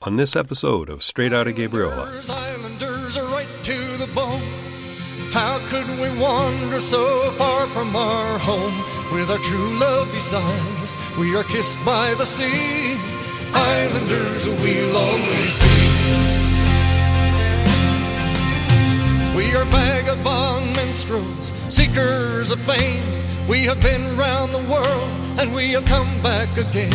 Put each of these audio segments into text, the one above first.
on this episode of Straight Outta Gabriola. Islanders are right to the bone. How could we wander so far from our home? With our true love beside us, we are kissed by the sea. Islanders we'll always be. We are vagabond minstrels, seekers of fame. We have been round the world and we have come back again.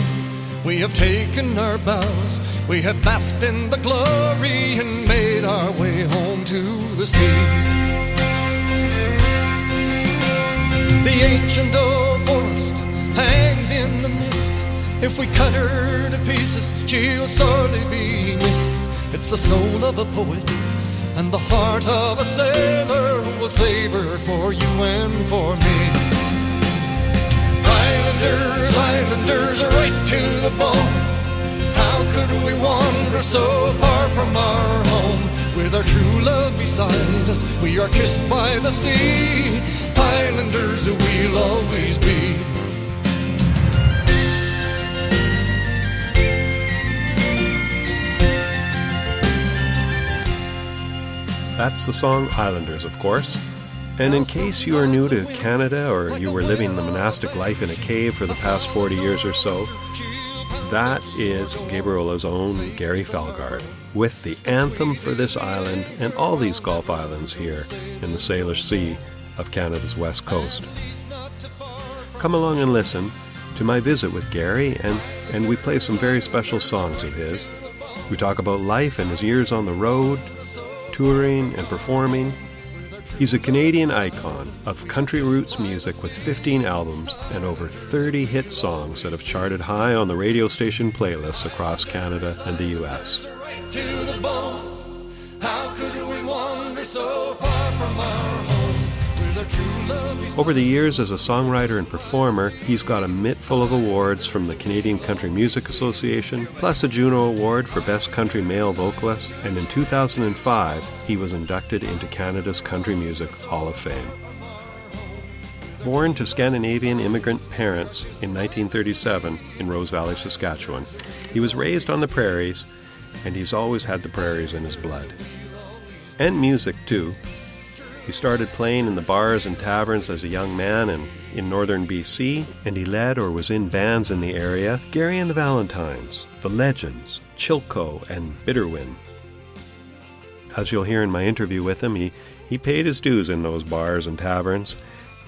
We have taken our bows, we have basked in the glory and made our way home to the sea. The ancient old forest hangs in the mist. If we cut her to pieces, she'll sorely be missed. It's the soul of a poet and the heart of a sailor who will save her for you and for me. Islanders, islanders are right to the bone. How could we wander so far from our home? With our true love beside us, we are kissed by the sea. Islanders we'll always be. That's the song Islanders, of course. And in case you are new to Canada or you were living the monastic life in a cave for the past 40 years or so, that is Gabriola's own Gary Fjellgaard, with the anthem for this island and all these Gulf Islands here in the Salish Sea of Canada's west coast. Come along and listen to my visit with Gary, and we play some very special songs of his. We talk about life and his years on the road, touring and performing. He's a Canadian icon of country roots music with 15 albums and over 30 hit songs that have charted high on the radio station playlists across Canada and the U.S. Over the years as a songwriter and performer, he's got a mitt-full of awards from the Canadian Country Music Association, plus a Juno Award for Best Country Male Vocalist, and in 2005, he was inducted into Canada's Country Music Hall of Fame. Born to Scandinavian immigrant parents in 1937 in Rose Valley, Saskatchewan, he was raised on the prairies, and he's always had the prairies in his blood. And music, too. He started playing in the bars and taverns as a young man in northern BC, and he led or was in bands in the area, Gary and the Valentines, The Legends, Chilco, and Bitterwind. As you'll hear in my interview with him, he paid his dues in those bars and taverns.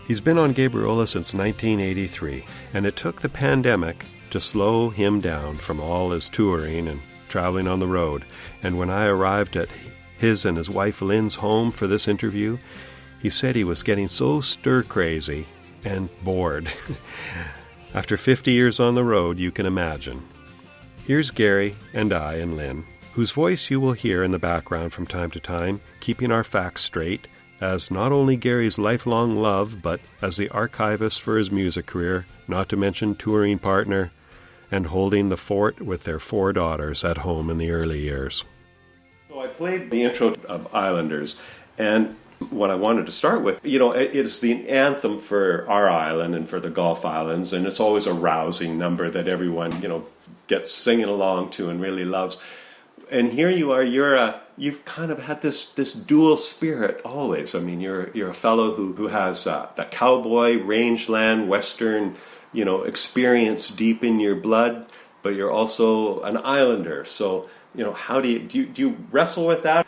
He's been on Gabriola since 1983, and it took the pandemic to slow him down from all his touring and traveling on the road. And when I arrived at his and his wife Lynn's home for this interview, he said he was getting so stir-crazy and bored. After 50 years on the road, you can imagine. Here's Gary and I and Lynn, whose voice you will hear in the background from time to time, keeping our facts straight, as not only Gary's lifelong love, but as the archivist for his music career, not to mention touring partner, and holding the fort with their 4 daughters at home in the early years. So I played the intro of Islanders, and what I wanted to start with, it's the anthem for our island and for the Gulf Islands, and it's always a rousing number that everyone, gets singing along to and really loves. And here you are, you've kind of had this dual spirit always. I mean, you're a fellow who has the cowboy, rangeland, western, experience deep in your blood, but you're also an islander. So, how do you wrestle with that?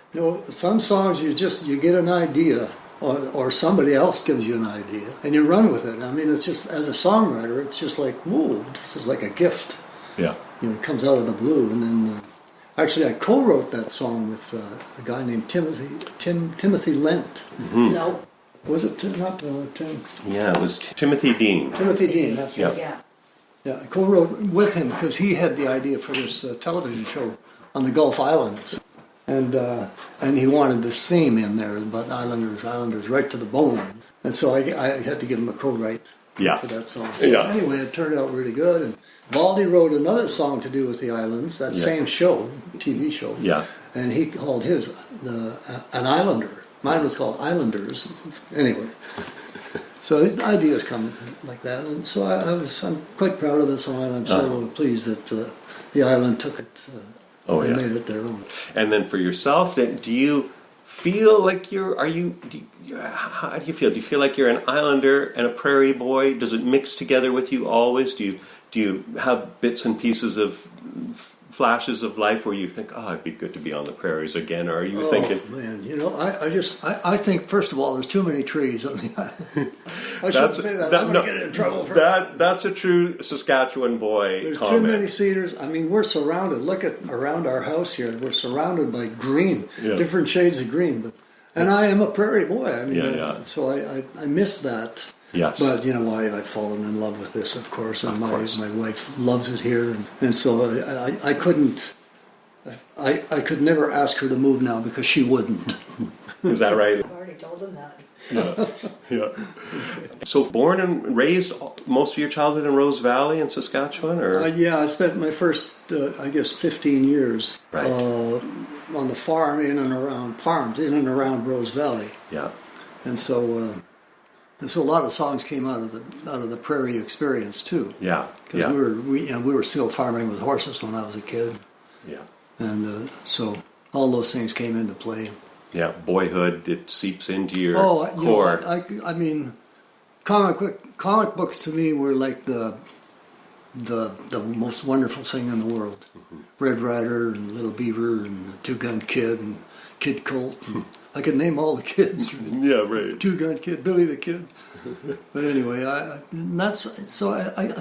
Some songs you get an idea, or somebody else gives you an idea, and you run with it. I mean, it's just, as a songwriter, it's just like, whoa, this is like a gift. Yeah. It comes out of the blue. And then, actually, I co-wrote that song with a guy named Timothy Lent. Mm-hmm. No. Was it not Tim? Yeah, it was Timothy Dean. Timothy Dean, that's right. Yeah. Yeah, I co-wrote with him because he had the idea for this television show on the Gulf Islands, and he wanted this theme in there about Islanders, right to the bone. And so I had to give him a co-write for that song. So anyway, it turned out really good. And Baldy wrote another song to do with the islands, that same show, TV show. Yeah. And he called his an Islander. Mine was called Islanders. Anyway. So the ideas come like that, and so I'm quite proud of the song, and I'm so pleased that the island took it Oh, and yeah. made it their own. And then for yourself, then, do you feel like how do you feel? Do you feel like you're an islander and a prairie boy? Does it mix together with you always? Do you have bits and pieces of flashes of life where you think, oh, it'd be good to be on the prairies again? Or are you thinking... man, I think, first of all, there's too many trees on the island. I shouldn't say that. I'm going to get in trouble for that. That's a true Saskatchewan boy There's comment. too many cedars. I mean, we're surrounded. Look at around our house here. We're surrounded by green, different shades of green. And I am a prairie boy. I mean, so I miss that. Yes. But, I've fallen in love with this, of course, and my wife loves it here. And so I could never ask her to move now because she wouldn't. Is that right? I've already told him that. Yeah. So born and raised most of your childhood in Rose Valley in Saskatchewan? Or? I spent my first, 15 years on the farms in and around Rose Valley. Yeah. And so... so a lot of songs came out of the prairie experience too. Yeah, because we were still farming with horses when I was a kid. Yeah, and so all those things came into play. Yeah, boyhood, it seeps into your core. core. I mean, comic books to me were like the most wonderful thing in the world. Mm-hmm. Red Ryder and Little Beaver and the Two Gun Kid and Kid Colt. And I could name all the kids. Yeah, right. Two Gun Kid, Billy the Kid. But anyway, I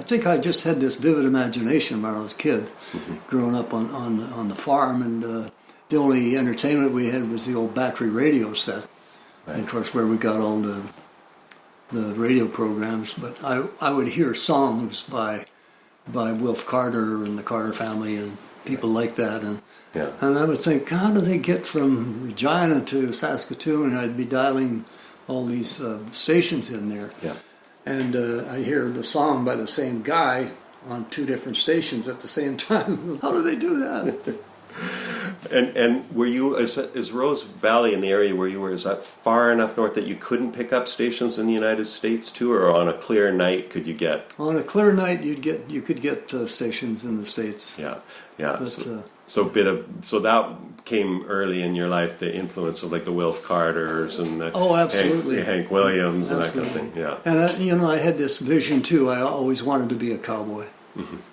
think I just had this vivid imagination when I was a kid, growing up on the farm, and the only entertainment we had was the old battery radio set, and of course where we got all the radio programs. But I would hear songs by Wilf Carter and the Carter family and people like that, and I would think, how do they get from Regina to Saskatoon? And I'd be dialing all these stations in there. Yeah. And I hear the song by the same guy on two different stations at the same time. How do they do that? And were you, is Rose Valley in the area where you were, is that far enough north that you couldn't pick up stations in the United States too, or on a clear night could you get? On a clear night you could get stations in the States. Yeah, yeah. But, so that came early in your life, the influence of like the Wilf Carters and the absolutely. Hank Williams and that kind of thing. Yeah. And I had this vision too. I always wanted to be a cowboy,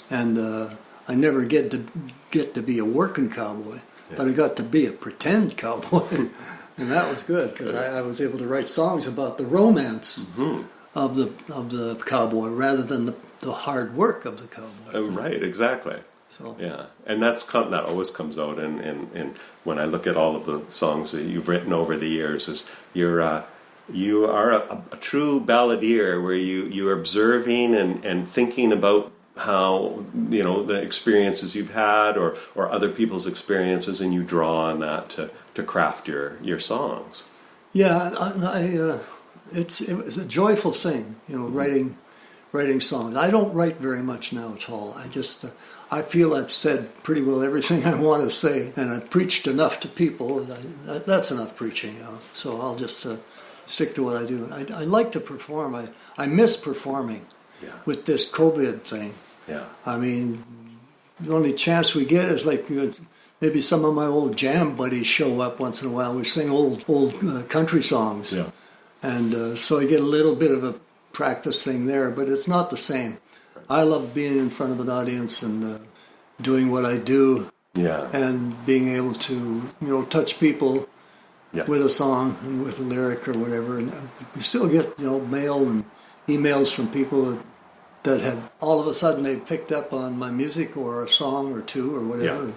and I never get to be a working cowboy, but I got to be a pretend cowboy, and that was good because I was able to write songs about the romance of the cowboy rather than the hard work of the cowboy. Right, exactly. So yeah, and that always comes out, and when I look at all of the songs that you've written over the years, is you are a true balladeer where you're observing and thinking about how the experiences you've had or other people's experiences, and you draw on that to craft your songs. Yeah, it was a joyful thing, writing songs. I don't write very much now at all. I feel I've said pretty well everything I want to say, and I've preached enough to people. That's enough preaching. So I'll just stick to what I do. I like to perform. I miss performing with this COVID thing. Yeah. I mean, the only chance we get is like maybe some of my old jam buddies show up once in a while. We sing old country songs. Yeah. And so I get a little bit of a practice thing there, but it's not the same. I love being in front of an audience and doing what I do, and being able to touch people with a song and with a lyric or whatever. And we still get mail and emails from people that have all of a sudden they've picked up on my music or a song or two or whatever,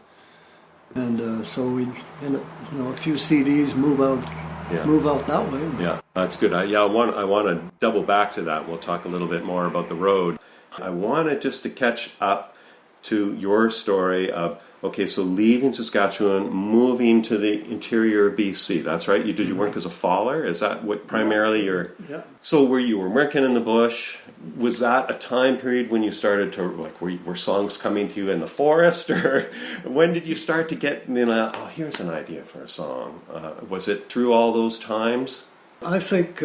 and so we end up a few CDs move out that way. Yeah, that's good. I want to double back to that. We'll talk a little bit more about the road. I wanted just to catch up to your story of, so leaving Saskatchewan, moving to the interior of BC. That's right. Did you work as a faller? Is that what primarily your... Yeah. So were you working in the bush? Was that a time period when you started to, were songs coming to you in the forest? Or when did you start to get, here's an idea for a song? Was it through all those times? I think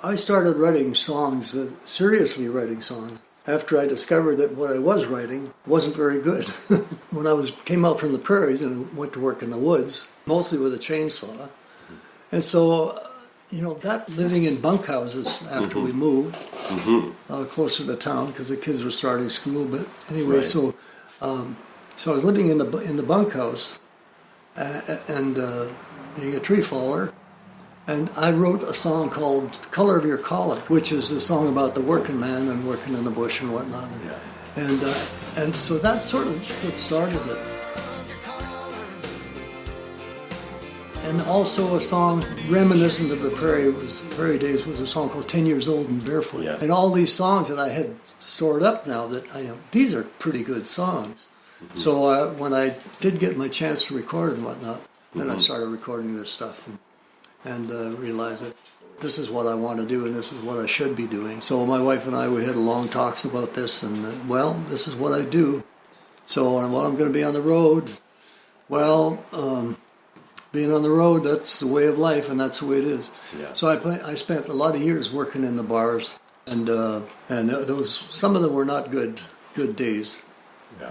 I started writing songs, seriously writing songs, after I discovered that what I was writing wasn't very good. When I came out from the prairies and went to work in the woods, mostly with a chainsaw. And so, that living in bunkhouses after we moved closer to town because the kids were starting school. But anyway, so I was living in the bunkhouse and being a tree faller. And I wrote a song called Color of Your Collar, which is a song about the working man and working in the bush and whatnot. Yeah. And so that's sort of what started it. And also a song reminiscent of the prairie days was a song called 10 Years Old and Barefoot. Yeah. And all these songs that I had stored up now that these are pretty good songs. Mm-hmm. So when I did get my chance to record and whatnot, then I started recording this stuff. And realized that this is what I want to do and this is what I should be doing. So my wife and I, we had long talks about this and, this is what I do. So I'm going to be on the road. Being on the road, that's the way of life and that's the way it is. Yeah. So I spent a lot of years working in the bars and those some of them were not good days. Yeah.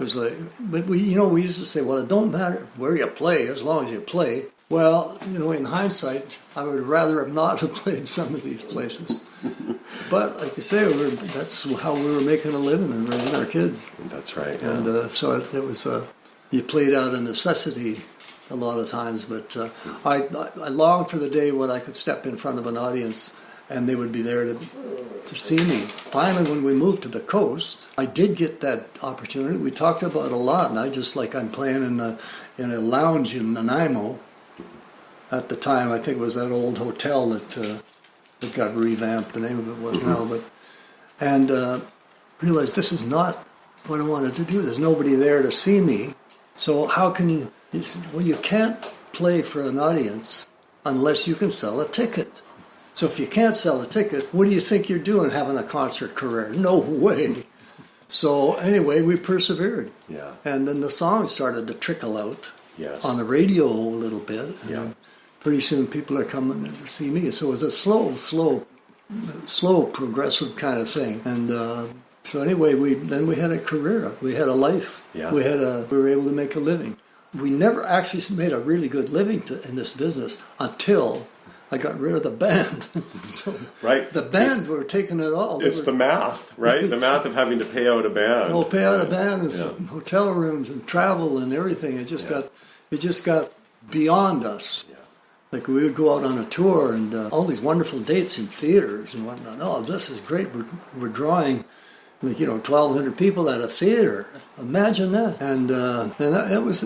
But we used to say, well, it don't matter where you play as long as you play. Well, in hindsight, I would rather have not have played some of these places. But like I say, that's how we were making a living and raising our kids. That's right. Yeah. And so it was, you played out of necessity a lot of times. But I longed for the day when I could step in front of an audience and they would be there to see me. Finally, when we moved to the coast, I did get that opportunity. We talked about it a lot, and I'm playing in a lounge in Nanaimo. At the time, I think it was that old hotel that got revamped. The name of it was now, and realized this is not what I wanted to do. There's nobody there to see me. So how can you? You said, well, you can't play for an audience unless you can sell a ticket. So if you can't sell a ticket, what do you think you're doing having a concert career? No way. So anyway, we persevered. Yeah. And then the songs started to trickle out on the radio a little bit. And pretty soon people are coming to see me. So it was a slow, progressive kind of thing. And so anyway, we had a career. We had a life. Yeah. We were able to make a living. We never actually made a really good living in this business until I got rid of the band. So the band were taking it all. It's the math, right? The math of having to pay out a band. Well, pay out a band and some hotel rooms and travel and everything. It just got beyond us. Yeah. Like we would go out on a tour and all these wonderful dates in theaters and whatnot. Oh, this is great. We're drawing 1,200 people at a theater. Imagine that. And it was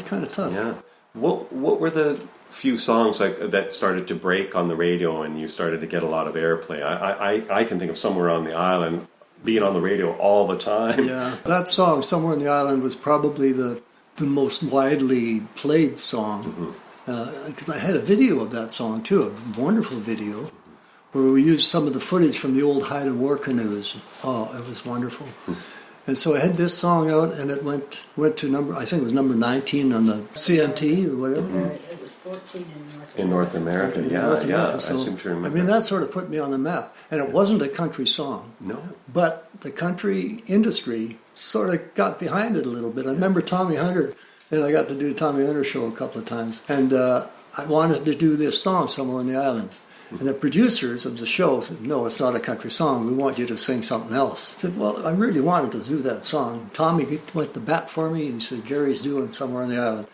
kind of tough. Yeah. What were the few songs that started to break on the radio and you started to get a lot of airplay? I can think of Somewhere on the Island being on the radio all the time. Yeah, that song, Somewhere on the Island, was probably the most widely played song. Because I had a video of that song too, a wonderful video, where we used some of the footage from the old Haida war canoes. Oh, it was wonderful. And so I had this song out, and it went to I think it was number 19 on the CMT or whatever. It was 14 in North America. Yeah. So, I seem to remember. I mean, that sort of put me on the map. And it wasn't a country song. No. But the country industry sort of got behind it a little bit. I remember Tommy Hunter, and I got to do the Tommy Hunter show a couple of times. And I wanted to do this song, Somewhere on the Island. And the producers of the show said, no, it's not a country song. We want you to sing something else. I said, well, I really wanted to do that song. Tommy went to bat for me, and he said, Gary's doing Somewhere on the Island.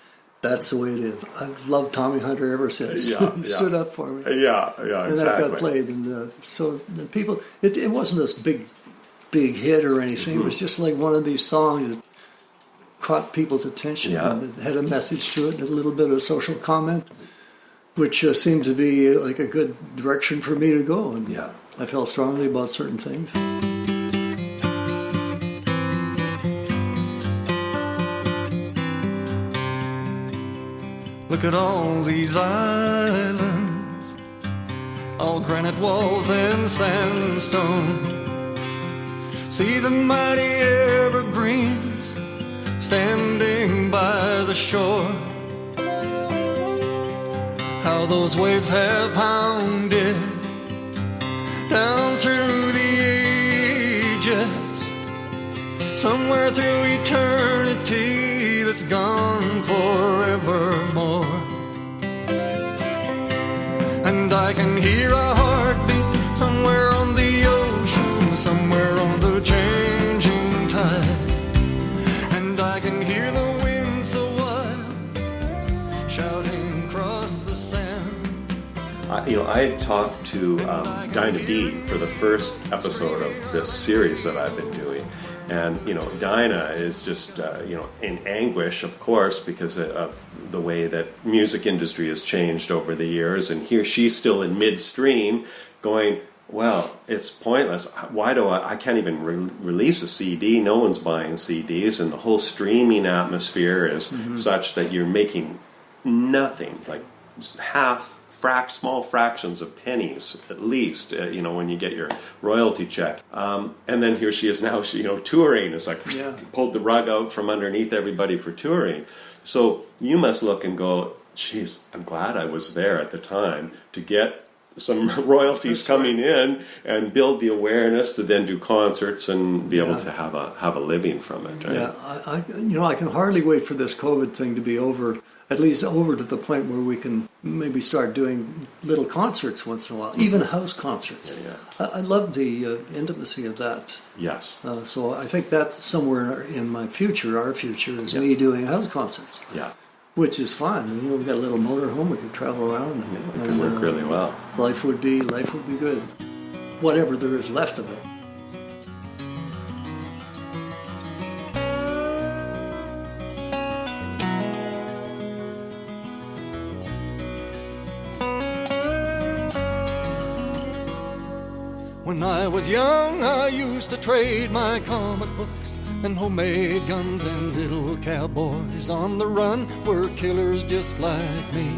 That's the way it is. I've loved Tommy Hunter ever since. He stood up for me. Yeah, exactly. And that got played. And so the people, it wasn't this big hit or anything. It was just like one of these songs that caught people's attention. And it had a message to it, a little bit of social comment, which seemed to be like a good direction for me to go. And I felt strongly about certain things. Look at all these islands, all granite walls and sandstone. See the mighty evergreens standing by the shore. How those waves have pounded down through the ages, somewhere through eternity that's gone forevermore. And I can hear a heartbeat somewhere on the ocean, somewhere on the changing tide. And I can hear the wind so wild, shouting across the sand. I had talked to Dinah D for the first episode of this series that I've been doing. And, Dinah is just, in anguish, of course, because of the way that music industry has changed over the years. And here she's still in midstream going, well, it's pointless. Why do I can't even release a CD. No one's buying CDs. And the whole streaming atmosphere is such that you're making nothing, like just small fractions of pennies at least, when you get your royalty check. And then here she is now, touring. It's like pulled the rug out from underneath everybody for touring. So you must look and go, geez, I'm glad I was there at the time to get some royalties coming in and build the awareness to then do concerts and be able to have a living from it. Right? Yeah, I can hardly wait for this COVID thing to be over. At least over to the point where we can maybe start doing little concerts once in a while, even house concerts. Yeah. I love the intimacy of that. Yes. So I think that's somewhere in my future, our future, is me doing house concerts. Yeah. Which is fine. We've got a little motorhome, we can travel around. It can work really well. Life would be good. Whatever there is left of it. When I was young, I used to trade my comic books and homemade guns, and little cowboys on the run were killers just like me.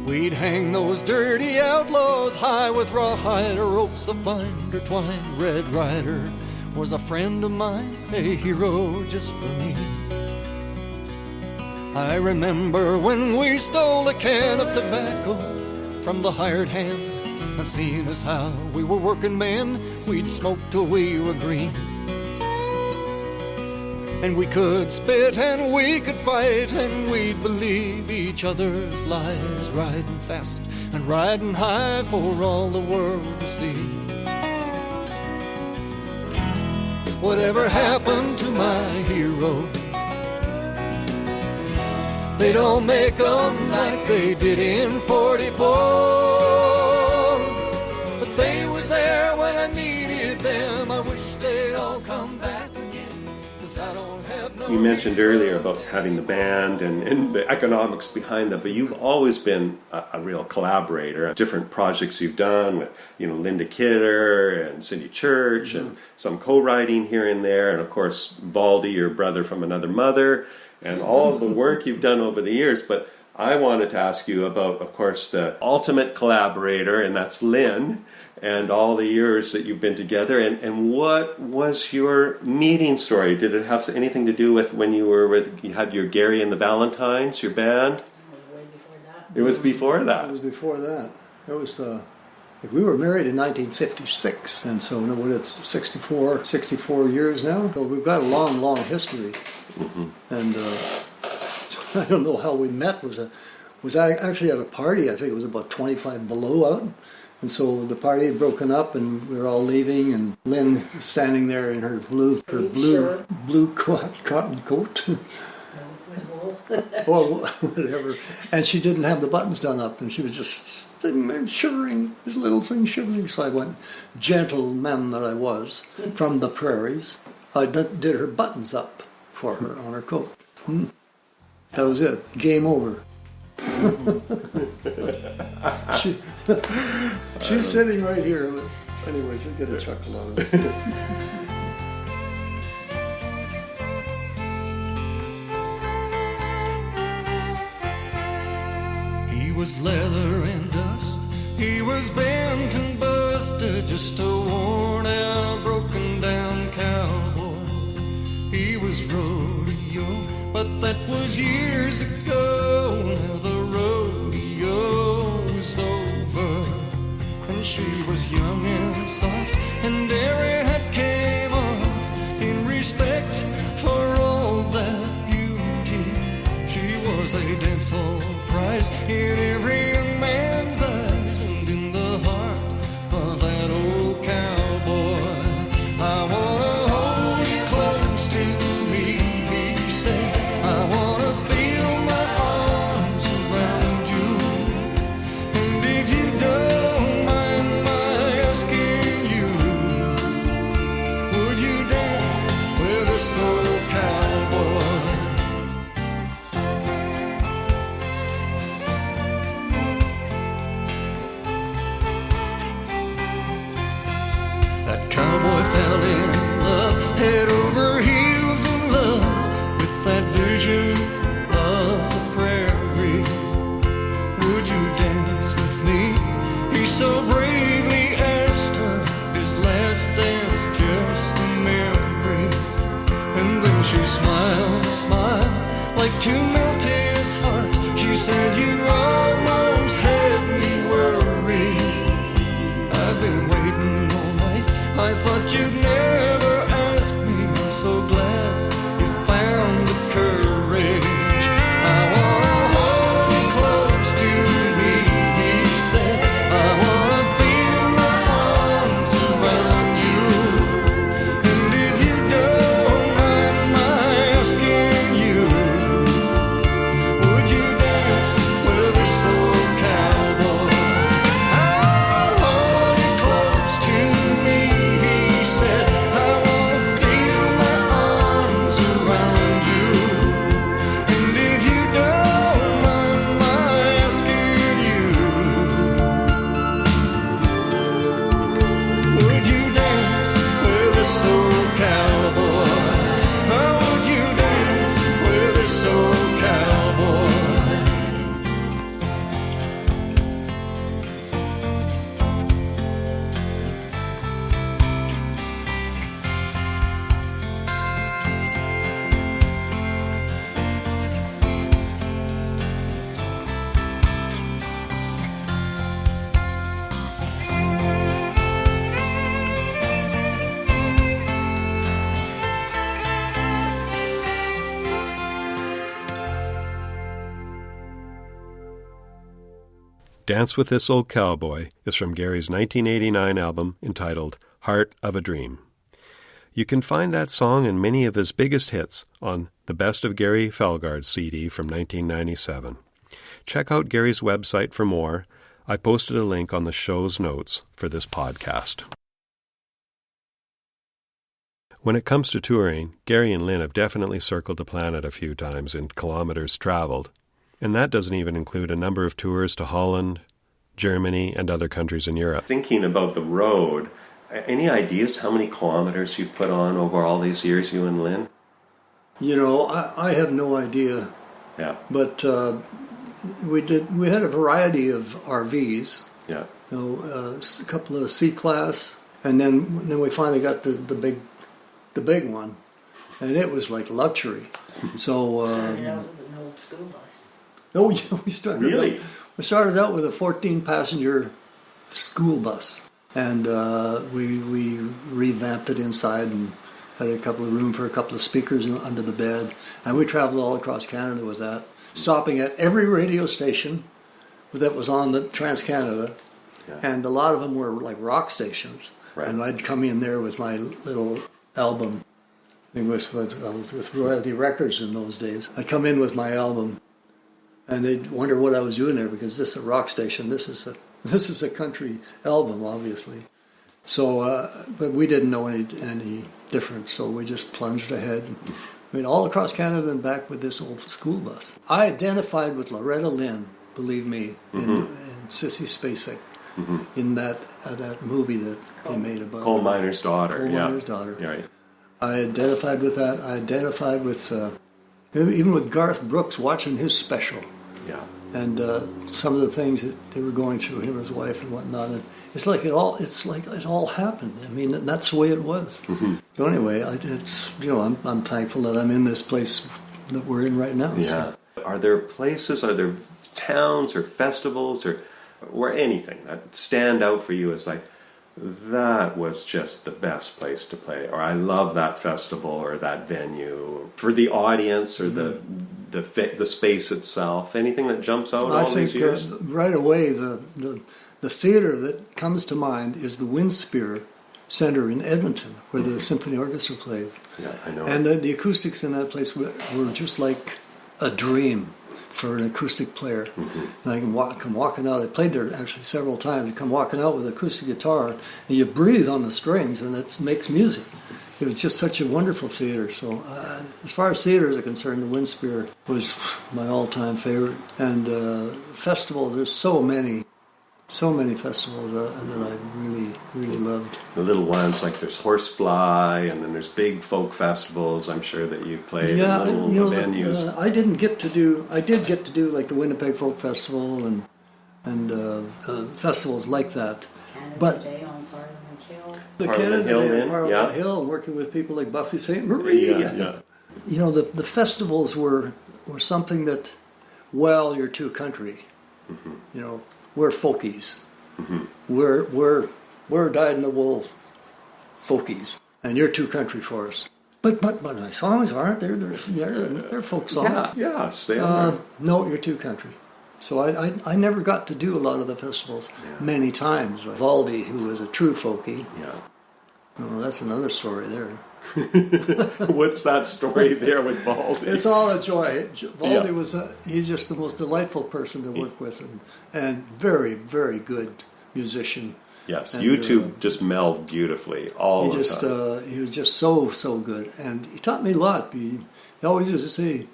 We'd hang those dirty outlaws high with rawhide ropes of binder twine. Red Rider was a friend of mine, a hero just for me. I remember when we stole a can of tobacco from the hired hand, and seeing as how we were working men, we'd smoke till we were green. And we could spit and we could fight, and we'd believe each other's lies, riding fast and riding high for all the world to see. Whatever happened to my heroes? They don't make them like they did in 44. They were there when I needed them. I wish they'd all come back again, 'cause I don't have no... You mentioned earlier about having the band and the economics behind that, but you've always been a real collaborator. Different projects you've done with, Linda Kidder and Cindy Church, and some co-writing here and there, and of course Valdy, your brother from another mother, and all of the work you've done over the years. But I wanted to ask you about, of course, the ultimate collaborator, and that's Lynn, and all the years that you've been together. And what was your meeting story? Did it have anything to do with when you had your Gary and the Valentines, your band? It was before that. It was before that. It was, we were married in 1956, and so it's 64 years now. So we've got a long, long history. Mm-hmm. And I don't know how we met. Was actually at a party. I think it was about 25 below out. And so the party had broken up, and we were all leaving, and Lynn was standing there in her blue cotton coat. Or whatever. And she didn't have the buttons done up, and she was just sitting there shivering, this little thing shivering. So I went, gentleman that I was, from the prairies, I did her buttons up for her on her coat. That was it. Game over. She's sitting right here. Anyway, she'll get a chuckle out of it. He was leather and dust. He was bent and busted, just a worn out, broken down cowboy. He was rodeo, but that was years ago. Now the rodeo was over, and she was young and soft, and every hat came off, was a dance hall prize in every young man's eyes, and in the heart of that old cowboy. I wanna hold you close to me, he said. I wanna feel my arms around you, and if you don't mind my asking you, would you dance with this old cowboy? That cowboy fell in love, head over heels in love, with that vision of the prairie. Would you dance with me? He so bravely asked her, his last dance just a memory. And then she smiled like to melt his heart. She said, you almost had me worried. I've been waiting all night, I thought you'd never ask me. I'm so glad you found the courage. I wanna hold you close to me, he said. I wanna feel my arms around you, and if you don't mind my asking you, would you dance with this old cowboy? I'll hold you close to me, he said. I wanna feel my arms around you, and if you don't mind my asking you, would you dance with this old cowboy? Oh, would you dance with this old cowboy? Dance with This Old Cowboy is from Gary's 1989 album entitled Heart of a Dream. You can find that song and many of his biggest hits on the Best of Gary Fjellgaard CD from 1997. Check out Gary's website for more. I posted a link on the show's notes for this podcast. When it comes to touring, Gary and Lynn have definitely circled the planet a few times in kilometers traveled. And that doesn't even include a number of tours to Holland, Germany, and other countries in Europe. Thinking about the road, any ideas how many kilometers you've put on over all these years, you and Lynn? You know, I have no idea. Yeah. But we had a variety of RVs. Yeah. You know, a couple of C-Class, and then we finally got the big one, and it was like luxury. So. Started out with an old school bus. Oh yeah, we started out with a 14-passenger school bus, and we revamped it inside and had a couple of room for a couple of speakers under the bed, and we traveled all across Canada with that, stopping at every radio station that was on the Trans-Canada, and a lot of them were like rock stations, and I'd come in there with my little album. I was with Royalty Records in those days. I'd come in with my album, and they'd wonder what I was doing there, because this is a rock station. This is a country album, obviously. So, but we didn't know any difference, so we just plunged ahead. I mean, all across Canada and back with this old school bus. I identified with Loretta Lynn, believe me, in Sissy Spacek, in that movie that they made about Coal Miner's Daughter. Coal Miner's Daughter. Yeah, right. I identified with that. I identified with even with Garth Brooks, watching his special. Yeah. And some of the things that they were going through, him and his wife and whatnot. And it's like it all happened. I mean, that's the way it was. So anyway, I'm thankful that I'm in this place that we're in right now. Yeah. So. Are there towns or festivals or anything that stand out for you as like, that was just the best place to play, or I love that festival or that venue, for the audience or the the space itself? Anything that jumps out I all these think years? right away the theater that comes to mind is the Winspear Centre in Edmonton, where the symphony orchestra plays. Yeah, I know. And the acoustics in that place were just like a dream for an acoustic player. And I come walking out. I played there actually several times. You come walking out with an acoustic guitar, and you breathe on the strings, and it makes music. It was just such a wonderful theater. So as far as theaters are concerned, the Winspear was my all-time favorite. And festivals, there's so many festivals that I really, really loved. The little ones, like there's Horsefly, and then there's big folk festivals. I'm sure that you played in little venues. I did get to do like the Winnipeg Folk Festival and festivals like that. Canada But Day on Parliament Hill. the Parliament Canada Hill, Day then, on Parliament yeah. Hill, working with people like Buffy St. Marie. Yeah. You know, the festivals were something that, well, you're too country. You know, we're folkies. We're dyed-in-the-wool folkies, and you're too country for us. But my songs aren't. They're folk songs. Yes, they are. No, you're too country. So I never got to do a lot of the festivals many times. Like Valdi, who was a true folkie. Yeah. Oh, that's another story there. What's that story there with Baldy? It's all a joy. Valdi he's just the most delightful person to work with, and very, very good musician. Yes, and, you two just meld beautifully all the time. He was just so good, and he taught me a lot. He always used to say,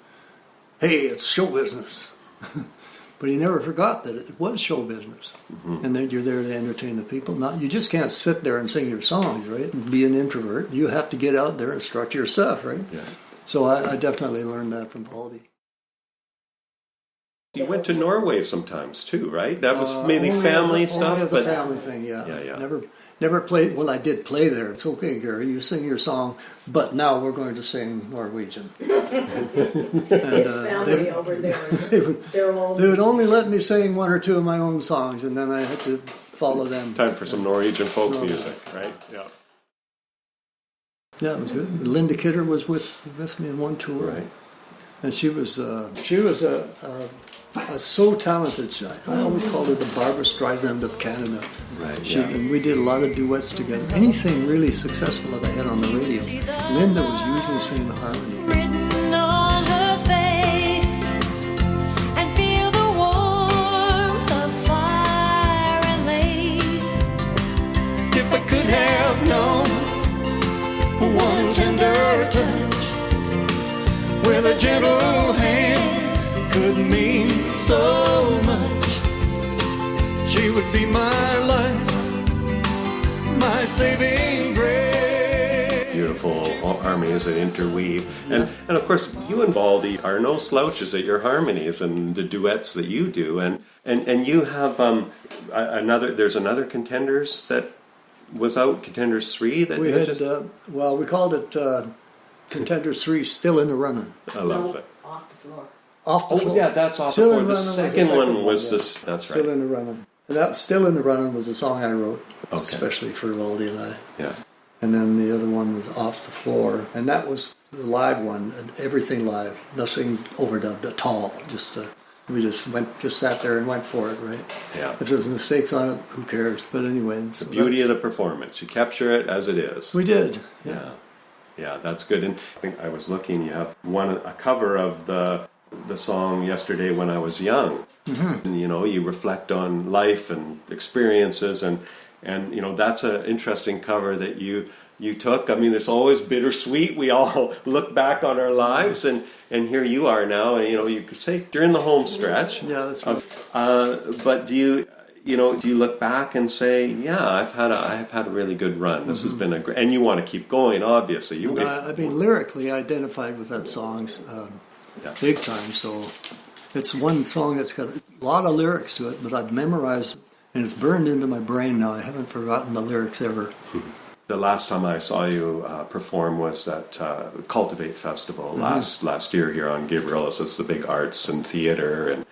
"Hey, it's show business," but he never forgot that it was show business, and that you're there to entertain the people. You just can't sit there and sing your songs, right? And be an introvert. You have to get out there and strut your stuff, right? Yeah. So I definitely learned that from Baldy. You went to Norway sometimes too, right? That was mainly family stuff. Only as a family thing, yeah. Never played. Well, I did play there. It's okay, Gary. You sing your song, but now we're going to sing Norwegian. His family over there. They would only let me sing one or two of my own songs, and then I had to follow them. Time for some Norwegian folk music, right? Yeah. Yeah, it was good. Linda Kidder was with me in one tour, Right. And she was so talented. I always called her the Barbara Streisand of Canada. Right. And we did a lot of duets together. Anything really successful that I had on the radio, Linda was usually singing the harmony. Written on her face, and feel the warmth of fire and lace. If I could have known one tender touch with a gentle hand could mean so much, she would be my life, my saving grace. Beautiful harmonies that interweave. And of course, you and Baldy are no slouches at your harmonies and the duets that you do. And you have there's another Contenders that was out, Contenders 3 that We you had, just... we called it Contenders 3, Still in the Running. I love it. Off the floor. Off the floor. Yeah, that's off Still the in floor. the The Running second one yeah. was this. That's right. Still in the Running. And that Still in the Running was a song I wrote, Okay. especially for Valdi and I. Yeah. And then the other one was Off the Floor, and that was the live one, and everything live, nothing overdubbed at all. We just sat there and went for it, right? Yeah. If there's mistakes on it, who cares? But anyway, The beauty of the performance. You capture it as it is. we did. Yeah. Yeah, that's good. And I think I was looking, you have a cover of the song Yesterday When I Was Young. Mm-hmm. And, you reflect on life and experiences, and that's an interesting cover that you took. I mean, it's always bittersweet. We all look back on our lives, and here you are now, and you could say during the home stretch. Yeah, that's right. But do you look back and say, yeah, I've had a really good run. This has been and you want to keep going, obviously. Lyrically identified with that song big time. So it's one song that's got a lot of lyrics to it, but I've memorized, and it's burned into my brain now. I haven't forgotten the lyrics ever. The last time I saw you perform was at Cultivate Festival last year here on Gabriella's. It's the big arts and theater and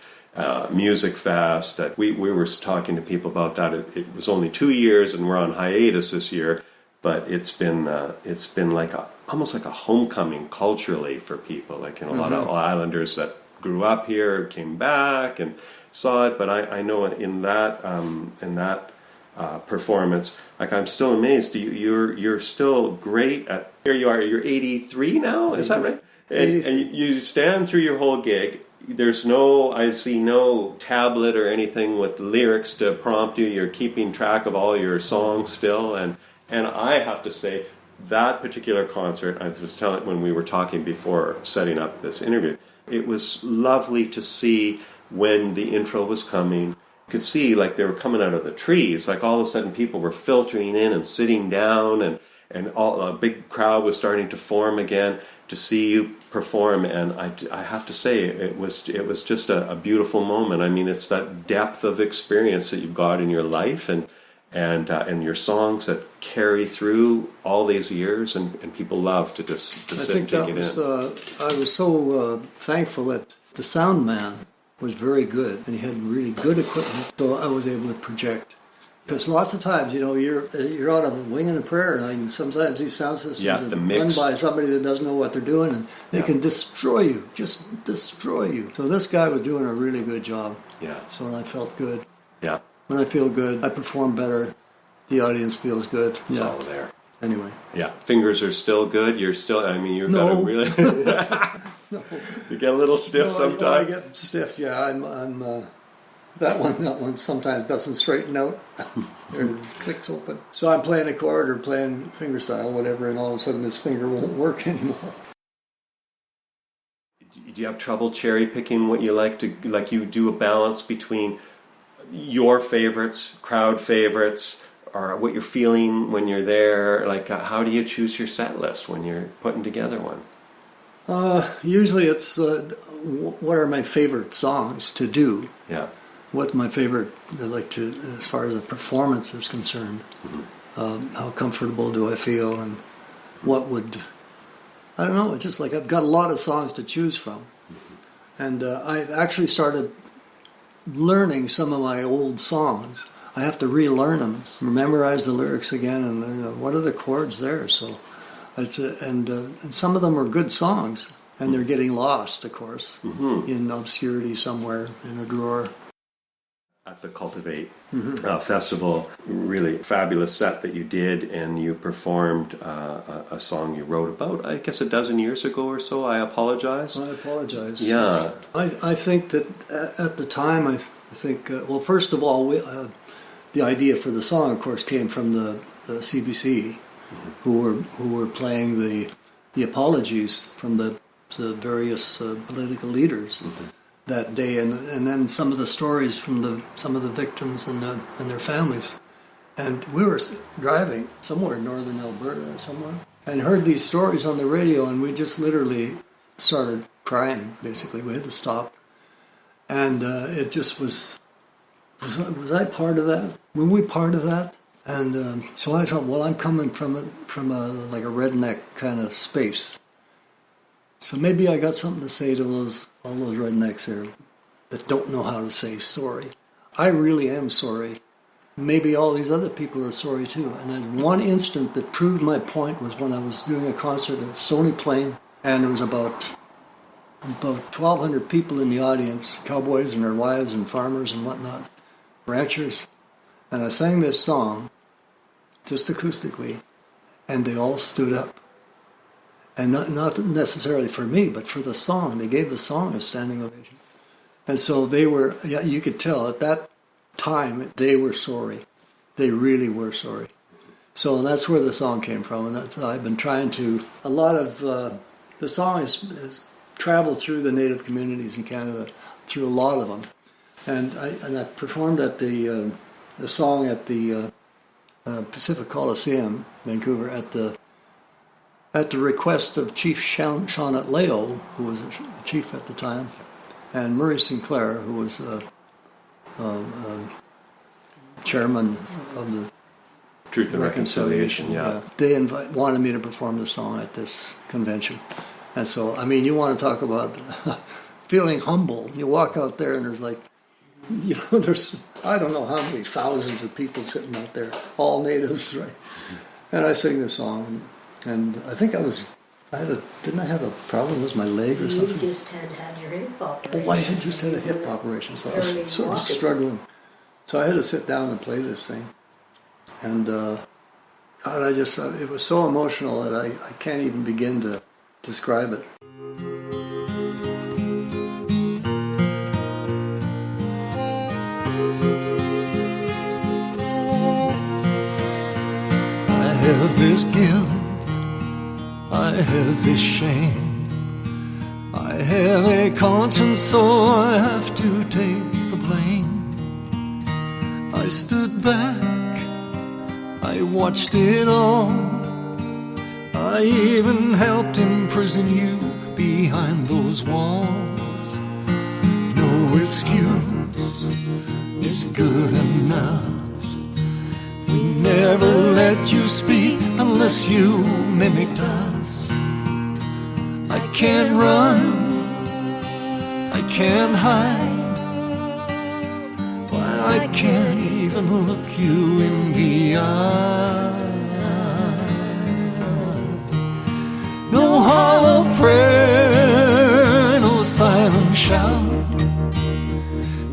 music fest. That we were talking to people about that. It was only 2 years, and we're on hiatus this year. But it's been like almost like a homecoming culturally for people. Like, a lot of islanders that grew up here came back and saw it. But I know in that performance, like, I'm still amazed. You're still great at. Here you are. You're 83 now. Is that right? And you stand through your whole gig. I see no tablet or anything with lyrics to prompt you. You're keeping track of all your songs still, and I have to say that particular concert, I was telling when we were talking before setting up this interview, it was lovely to see when the intro was coming. You could see like they were coming out of the trees. Like all of a sudden people were filtering in and sitting down, and a big crowd was starting to form again to see you perform. And I have to say it was just a beautiful moment. I mean, it's that depth of experience that you've got in your life and your songs that carry through all these years, and people love to just to sit and take it in. I was so thankful that the sound man was very good, and he had really good equipment, so I was able to project. Because lots of times, you're on a wing and a prayer, and sometimes these sound systems are run by somebody that doesn't know what they're doing, and they can destroy you, just destroy you. So this guy was doing a really good job. Yeah. So I felt good. Yeah. When I feel good, I perform better. The audience feels good. It's all there. Anyway. Yeah. Fingers are still good. You're still. I mean, you've got to really. No. You get a little stiff sometimes. I get stiff. Yeah. I'm. That one sometimes doesn't straighten out. There it clicks open. So I'm playing a chord or playing fingerstyle, whatever, and all of a sudden this finger won't work anymore. Do you have trouble cherry picking what you like to like? You do a balance between your favorites, crowd favorites, or what you're feeling when you're there. Like, how do you choose your set list when you're putting together one? Usually it's what are my favorite songs to do. Yeah. What my favorite, as far as the performance is concerned. Mm-hmm. How comfortable do I feel, and what would, I don't know, it's just like I've got a lot of songs to choose from. Mm-hmm. And I've actually started learning some of my old songs. I have to relearn them, memorize the lyrics again, and what are the chords there? So, and some of them are good songs, and they're getting lost, of course, in obscurity somewhere in a drawer. At the Cultivate Festival, really fabulous set that you did, and you performed a song you wrote about, I guess, a dozen years ago or so. I apologize. Yeah. I think that at the time, I think, well, first of all, the idea for the song, of course, came from the CBC, who were playing the apologies from the various political leaders that day, and then some of the stories from some of the victims and their families. And we were driving somewhere in northern Alberta or somewhere, and heard these stories on the radio, and we just literally started crying, basically. We had to stop. And it just was I part of that? Were we part of that? And so I thought, well, I'm coming from like a redneck kind of space. So maybe I got something to say to all those rednecks there that don't know how to say sorry. I really am sorry. Maybe all these other people are sorry too. And then one instant that proved my point was when I was doing a concert at Stony Plain, and there was about 1,200 people in the audience, cowboys and their wives and farmers and whatnot, ranchers. And I sang this song, just acoustically, and they all stood up. And not necessarily for me, but for the song. They gave the song a standing ovation. And so they were, you could tell at that time, they were sorry. They really were sorry. So that's where the song came from. And I've been trying to, a lot of, the song has traveled through the Native communities in Canada, through a lot of them. And I performed at the song at the Pacific Coliseum, Vancouver, at the request of Chief Shawnet Leo, who was a chief at the time, and Murray Sinclair, who was chairman of the Truth and Reconciliation. Yeah. They wanted me to perform the song at this convention. And so, I mean, you want to talk about feeling humble. You walk out there and there's like, there's, I don't know how many thousands of people sitting out there, all natives, right? And I sing this song, and I think I was Didn't I have a problem with my leg or You something? just had your hip operation. Oh, I had just had a hip operation, so I Barely was sort of walking. struggling. So I had to sit down and play this thing. And God, it was so emotional that I can't even begin to describe it. I have this guilt, I have this shame, I have a conscience, so I have to take the blame. I stood back, I watched it all, I even helped imprison you behind those walls. No excuse is good enough. We never let you speak unless you mimicked us. I can't run, I can't hide. Why, I can't even look you in the eye. No hollow prayer, no silent shout,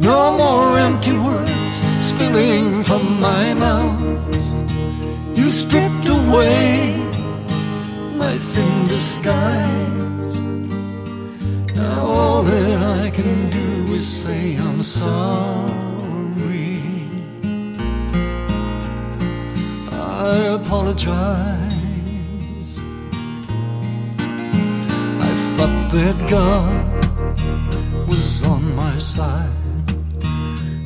no more empty words spilling from my mouth. You stripped away my thin disguise. Now all that I can do is say I'm sorry. I apologize. I thought that God was on my side,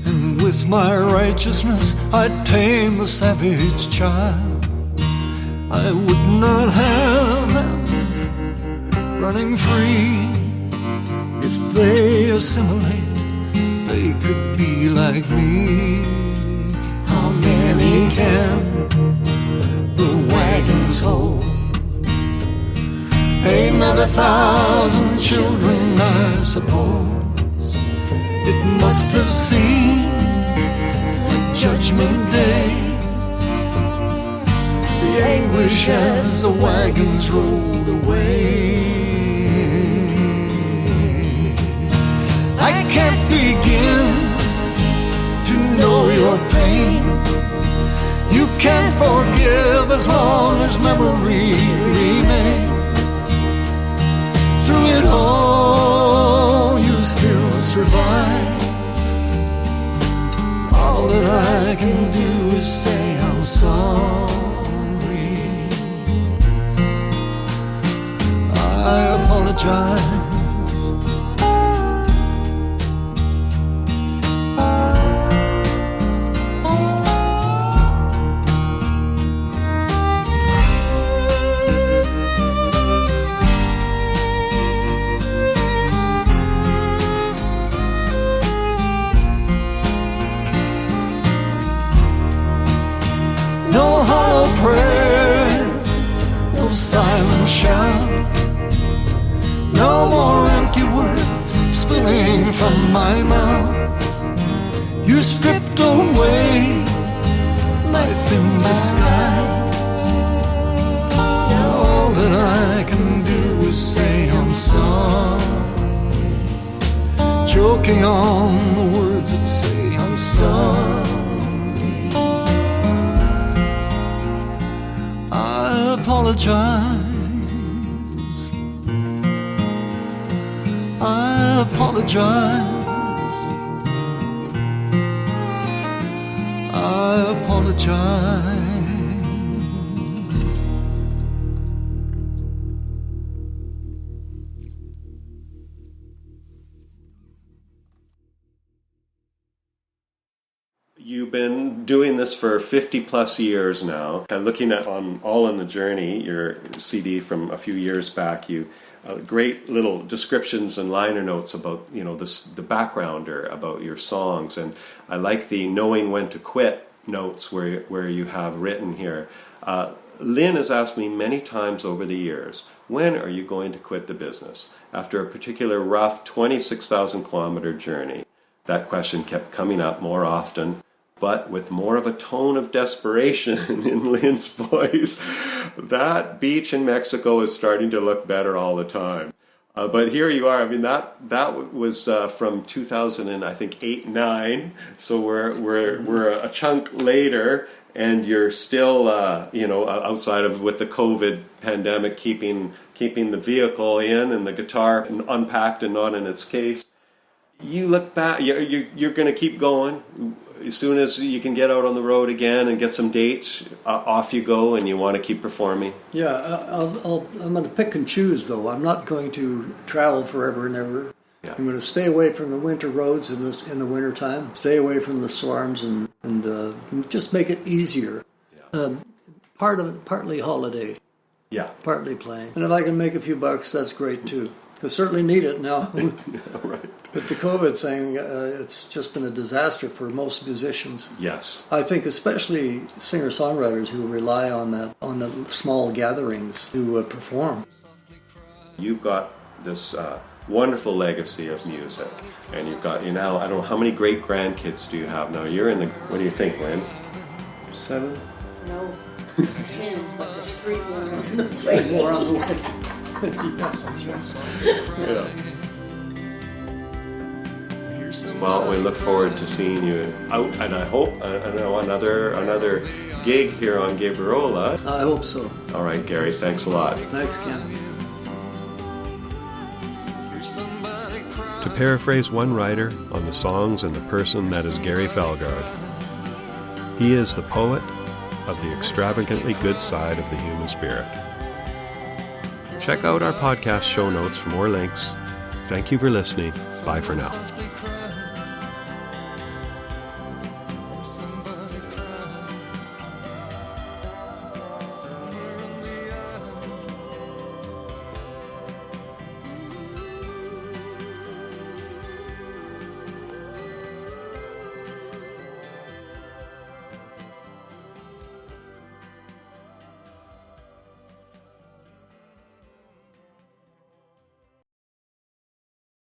and with my righteousness I'd tame the savage child. I would not have them running free. If they assimilate, they could be like me. How many can the wagons hold? Another 1,000 children, I suppose. It must have seemed like Judgment Day, the anguish as the wagons rolled away. I can't begin to know your pain. You can't forgive as long as memory remains. Through it all, you still survive. All that I can do is say I'm sorry. I apologize. No hollow prayer, no silent shout, no more empty words spilling from my mouth. You stripped away my thin disguise. Now all that I can do is say I'm sorry, choking on the words that say I'm sorry. I apologize. I apologize. I apologize. You've been doing this for 50 plus years now. And looking at on All in the Journey, your CD from a few years back, you great little descriptions and liner notes about the backgrounder about your songs, and I like the knowing when to quit notes where you have written here. Lynn has asked me many times over the years, when are you going to quit the business? After a particular rough 26,000 kilometer journey, that question kept coming up more often but with more of a tone of desperation in Lynn's voice. That beach in Mexico is starting to look better all the time. But here you are. I mean, that was from 2008-9. So we're a chunk later, and you're still outside of with the COVID pandemic, keeping the vehicle in and the guitar unpacked and not in its case. You look back. You're going to keep going. As soon as you can get out on the road again and get some dates, off you go, and you want to keep performing. Yeah, I'm going to pick and choose, though. I'm not going to travel forever and ever. Yeah. I'm going to stay away from the winter roads in the wintertime, stay away from the storms, and just make it easier. Yeah. Partly holiday. Yeah. Partly playing. And if I can make a few bucks, that's great, too. I certainly need it now. Yeah, right. But the COVID thing, it's just been a disaster for most musicians. Yes. I think especially singer-songwriters who rely on the small gatherings to perform. You've got this wonderful legacy of music, and you've got, now, I don't know, how many great-grandkids do you have now? You're in the, what do you think, Lynn? 7? No, it's 10, but there's 3 more on the way. 3 more on the way. Yes, that's right. Yeah. Well, we look forward to seeing you out, and I hope another gig here on Gabriola. I hope so. All right, Gary, thanks a lot. Thanks, Ken. To paraphrase one writer on the songs and the person that is Gary Fjellgaard, he is the poet of the extravagantly good side of the human spirit. Check out our podcast show notes for more links. Thank you for listening. Bye for now.